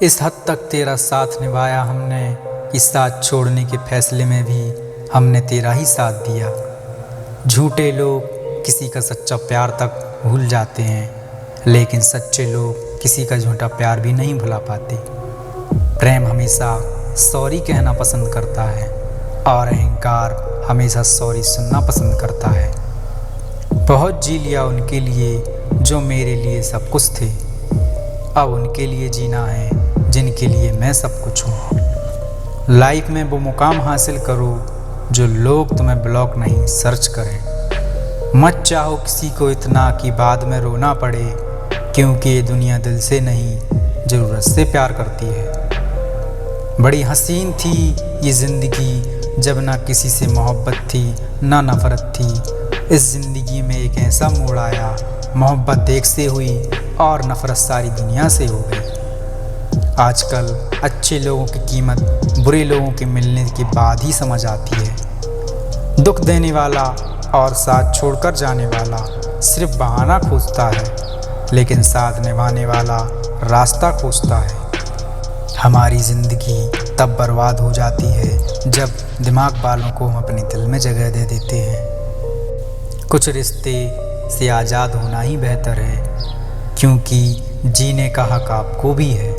इस हद तक तेरा साथ निभाया हमने कि साथ छोड़ने के फैसले में भी हमने तेरा ही साथ दिया। झूठे लोग किसी का सच्चा प्यार तक भूल जाते हैं, लेकिन सच्चे लोग किसी का झूठा प्यार भी नहीं भुला पाते। प्रेम हमेशा सॉरी कहना पसंद करता है और अहंकार हमेशा सॉरी सुनना पसंद करता है। बहुत जी लिया उनके लिए जो मेरे लिए सब कुछ थे, अब उनके लिए जीना है जिनके लिए मैं सब कुछ हूँ। लाइफ में वो मुकाम हासिल करो जो लोग तुम्हें ब्लॉक नहीं सर्च करें। मत चाहो किसी को इतना कि बाद में रोना पड़े, क्योंकि ये दुनिया दिल से नहीं ज़रूरत से प्यार करती है। बड़ी हसीन थी ये ज़िंदगी जब ना किसी से मोहब्बत थी ना नफ़रत थी। इस ज़िंदगी में एक ऐसा मोड़ आया, मोहब्बत देख से हुई और नफ़रत सारी दुनिया से हो गई। आजकल अच्छे लोगों की कीमत बुरे लोगों के मिलने के बाद ही समझ आती है। दुख देने वाला और साथ छोड़कर जाने वाला सिर्फ बहाना खोजता है, लेकिन साथ निभाने वाला रास्ता खोजता है। हमारी ज़िंदगी तब बर्बाद हो जाती है जब दिमाग वालों को हम अपने दिल में जगह दे देते हैं। कुछ रिश्ते से आज़ाद होना ही बेहतर है, क्योंकि जीने का हक आपको भी है।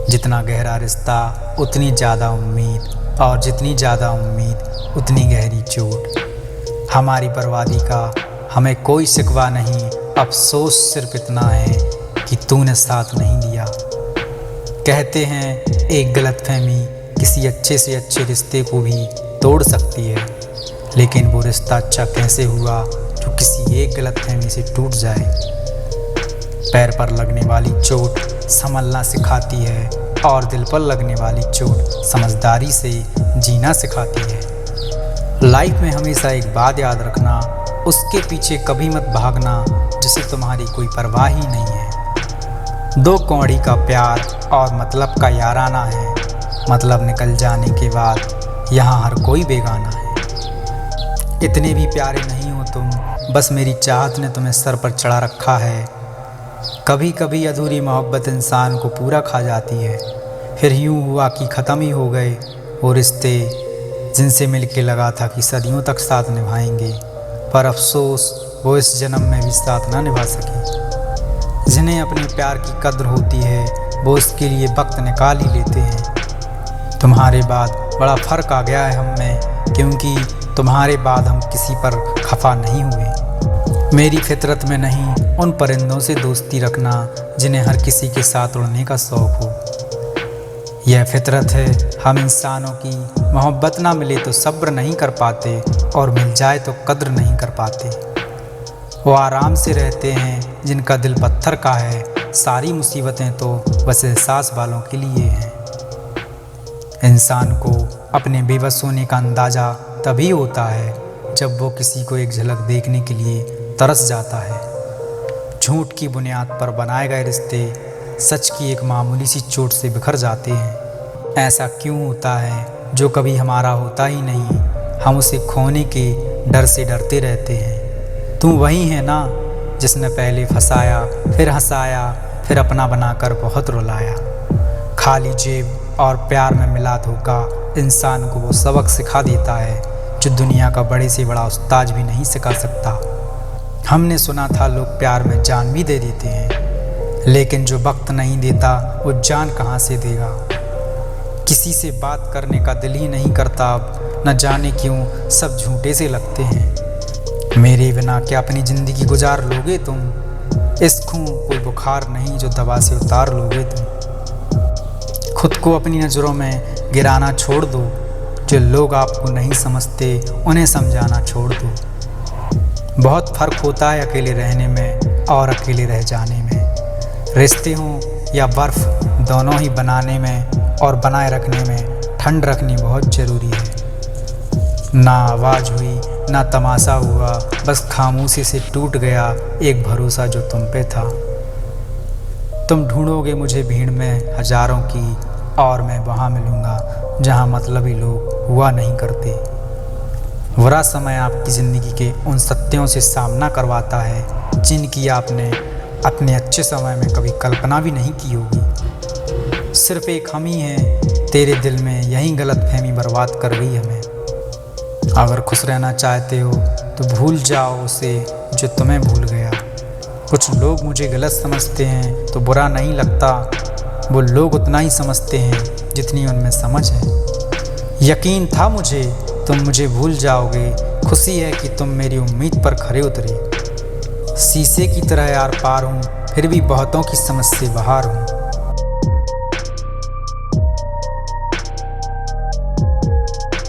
जितना गहरा रिश्ता उतनी ज़्यादा उम्मीद, और जितनी ज़्यादा उम्मीद उतनी गहरी चोट। हमारी बर्बादी का हमें कोई शिकवा नहीं, अफसोस सिर्फ इतना है कि तूने साथ नहीं दिया। कहते हैं एक गलतफहमी किसी अच्छे से अच्छे रिश्ते को भी तोड़ सकती है, लेकिन वो रिश्ता अच्छा कैसे हुआ जो किसी एक गलतफहमी से टूट जाए। पैर पर लगने वाली चोट संभलना सिखाती है, और दिल पर लगने वाली चोट समझदारी से जीना सिखाती है। लाइफ में हमेशा एक बात याद रखना, उसके पीछे कभी मत भागना जिसे तुम्हारी कोई परवाह ही नहीं है। दो कौड़ी का प्यार और मतलब का याराना है, मतलब निकल जाने के बाद यहाँ हर कोई बेगाना है। इतने भी प्यारे नहीं हो तुम, बस मेरी चाहत ने तुम्हें सर पर चढ़ा रखा है। कभी कभी अधूरी मोहब्बत इंसान को पूरा खा जाती है। फिर यूँ हुआ कि ख़त्म ही हो गए वो रिश्ते जिनसे मिलके लगा था कि सदियों तक साथ निभाएंगे, पर अफसोस वो इस जन्म में भी साथ ना निभा सके। जिन्हें अपने प्यार की कद्र होती है वो इसके लिए वक्त निकाल ही लेते हैं। तुम्हारे बाद बड़ा फ़र्क आ गया है हम में, क्योंकि तुम्हारे बाद हम किसी पर खफा नहीं हुए। मेरी फितरत में नहीं उन परिंदों से दोस्ती रखना जिन्हें हर किसी के साथ उड़ने का शौक़ हो। यह फितरत है हम इंसानों की, मोहब्बत ना मिले तो सब्र नहीं कर पाते, और मिल जाए तो कद्र नहीं कर पाते। वो आराम से रहते हैं जिनका दिल पत्थर का है, सारी मुसीबतें तो बस एहसास वालों के लिए हैं। इंसान को अपने बेबस होने का अंदाज़ा तभी होता है जब वो किसी को एक झलक देखने के लिए तरस जाता है। झूठ की बुनियाद पर बनाए गए रिश्ते सच की एक मामूली सी चोट से बिखर जाते हैं। ऐसा क्यों होता है जो कभी हमारा होता ही नहीं, हम उसे खोने के डर से डरते रहते हैं। तू वही है ना जिसने पहले फंसाया, फिर हंसाया, फिर अपना बनाकर बहुत रुलाया। खाली जेब और प्यार में मिला धोखा इंसान को वो सबक सिखा देता है जो दुनिया का बड़े से बड़ा उस्ताद भी नहीं सिखा सकता। हमने सुना था लोग प्यार में जान भी दे देते हैं, लेकिन जो वक्त नहीं देता वो जान कहाँ से देगा। किसी से बात करने का दिल ही नहीं करता अब, न जाने क्यों सब झूठे से लगते हैं। मेरे बिना क्या अपनी ज़िंदगी गुजार लोगे तुम, इश्क हूँ कोई बुखार नहीं जो दवा से उतार लोगे तुम। खुद को अपनी नज़रों में गिराना छोड़ दो, जो लोग आपको नहीं समझते उन्हें समझाना छोड़ दो। बहुत फ़र्क होता है अकेले रहने में और अकेले रह जाने में। रिश्ते हों या बर्फ़, दोनों ही बनाने में और बनाए रखने में ठंड रखनी बहुत ज़रूरी है। ना आवाज़ हुई ना तमाशा हुआ, बस खामोशी से टूट गया एक भरोसा जो तुम पे था। तुम ढूंढोगे मुझे भीड़ में हज़ारों की, और मैं वहाँ मिलूँगा जहाँ मतलबी लोग हुआ नहीं करते। बुरा समय आपकी ज़िंदगी के उन सत्यों से सामना करवाता है जिनकी आपने अपने अच्छे समय में कभी कल्पना भी नहीं की होगी। सिर्फ एक हम ही हैं तेरे दिल में, यही गलतफहमी बर्बाद कर गई हमें। अगर खुश रहना चाहते हो तो भूल जाओ उसे जो तुम्हें भूल गया। कुछ लोग मुझे गलत समझते हैं तो बुरा नहीं लगता, वो लोग उतना ही समझते हैं जितनी उनमें समझ है। यकीन था मुझे तुम मुझे भूल जाओगे, खुशी है कि तुम मेरी उम्मीद पर खरे उतरे। शीशे की तरह यार पार हूँ, फिर भी बहुतों की समझ से बाहर हूँ।